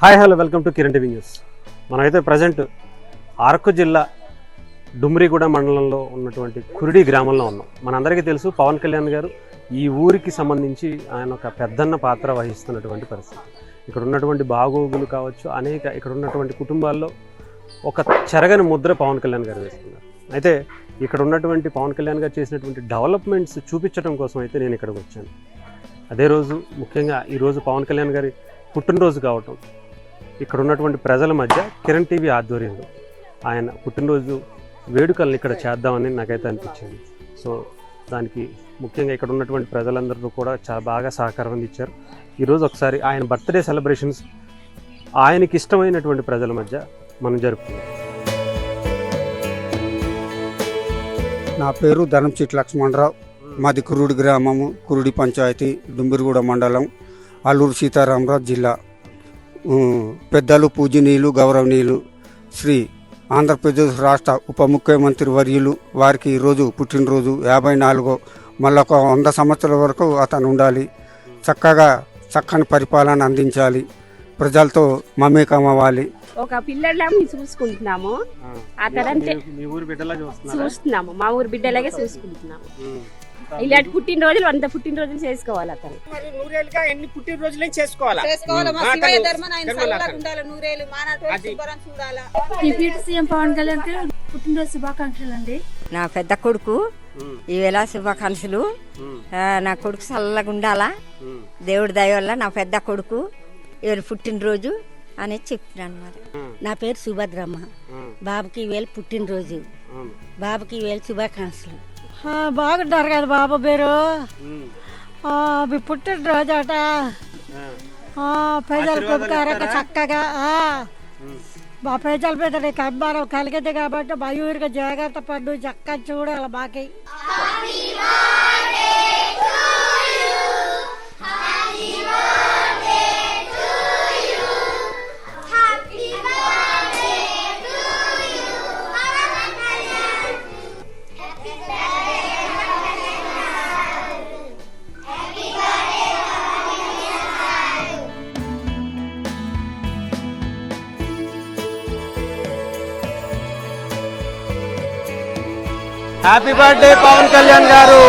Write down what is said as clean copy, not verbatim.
Hi hello welcome to Kiran TV news. మనమైతే present Araku జిల్లా డుమ్రిగూడ మండలంలో ఉన్నటువంటి కురిడి గ్రామంలో ఉన్నాం. మనందరికీ తెలుసు పవన్ కళ్యాణ్ గారు ఈ ఊరికి సంబంధించి ఆయన ఒక పెద్దన్న పాత్ర వహిస్తున్నటువంటి పరిస్థితి. ఇక్కడ ఉన్నటువంటి బాగోగులు కావచ్చు, ఇక్కడ ఉన్నటువంటి కుటుంబాల్లో ఒక చెరగని ముద్ర పవన్ కళ్యాణ్ గారు వేస్తున్నారు. అయితే ఇక్కడ ఉన్నటువంటి పవన్ కళ్యాణ్ గారు చేసినటువంటి డెవలప్మెంట్స్ చూపించడం కోసం అయితే నేను ఇక్కడికి వచ్చాను. అదే రోజు ముఖ్యంగా ఈరోజు పవన్ కళ్యాణ్ గారి పుట్టినరోజు కావటం, ఇక్కడ ఉన్నటువంటి ప్రజల మధ్య కిరణ్ టీవీ ఆధ్వర్యంలో ఆయన పుట్టినరోజు వేడుకలను ఇక్కడ చేద్దామని నాకైతే అనిపించింది. సో దానికి ముఖ్యంగా ఇక్కడ ఉన్నటువంటి ప్రజలందరూ కూడా చాలా బాగా సహకారం అందించారు. ఈరోజు ఒకసారి ఆయన బర్త్డే సెలబ్రేషన్స్ ఆయనకి ఇష్టమైనటువంటి ప్రజల మధ్య మనం జరుపుకున్నాం. నా పేరు ధనంచిట్ లక్ష్మణరావు. మాది కురుడి గ్రామము, కురుడి పంచాయతీ, డుంబిరిగూడ మండలం, అల్లూరు సీతారామరాజు జిల్లా. పెద్దలు, పూజనీయులు, గౌరవనీయులు శ్రీ ఆంధ్రప్రదేశ్ రాష్ట్ర ఉప ముఖ్యమంత్రి వర్యులు వారికి ఈరోజు పుట్టినరోజు 54. మళ్ళొక 100 సంవత్సరాల వరకు అతను ఉండాలి. చక్కని పరిపాలన అందించాలి. ప్రజలతో మమేకం అవ్వాలి. ఒక పిల్లలా చూసుకుంటున్నాము. చూస్తున్నాము, మా ఊరు బిడ్డలాగే చూసుకుంటున్నాము. ఇలాంటి పుట్టినరోజులు 100 పుట్టినరోజులు చేసుకోవాలి అతను. మరి నూరేళ్ళుగా ఎన్ని పుట్టినరోజులే చేసుకోవాలి. సీఎం పవన్ కళ్యాణ్ పుట్టినరోజు శుభాకాంక్షలు అండి. నా పెద్ద కొడుకు ఈవేళ శుభాకాంక్షలు. నా కొడుకు చల్లగా ఉండాలా, దేవుడి దయ వల్ల నా పెద్ద కొడుకు ఇవాళ పుట్టినరోజు అనేది చెప్తున్నాను. మరి నా పేరు సుభద్రమ్మ. బాబుకి ఈవేళ పుట్టినరోజు. బాబుకి ఈవేళ శుభాకాంక్షలు. బాగుంటారు కదా బాబు పేరు. పుట్టినరోజు అట ప్రజలకు ఉపకారంగా చక్కగా మా ప్రజల మీద నీకు అభిమానం కలిగింది కాబట్టి మయూరిగా జాగ్రత్త పడ్డు చక్కగా చూడాలి. బాకీ హ్యాపీ బర్త్డే పవన్ కళ్యాణ్ గారు.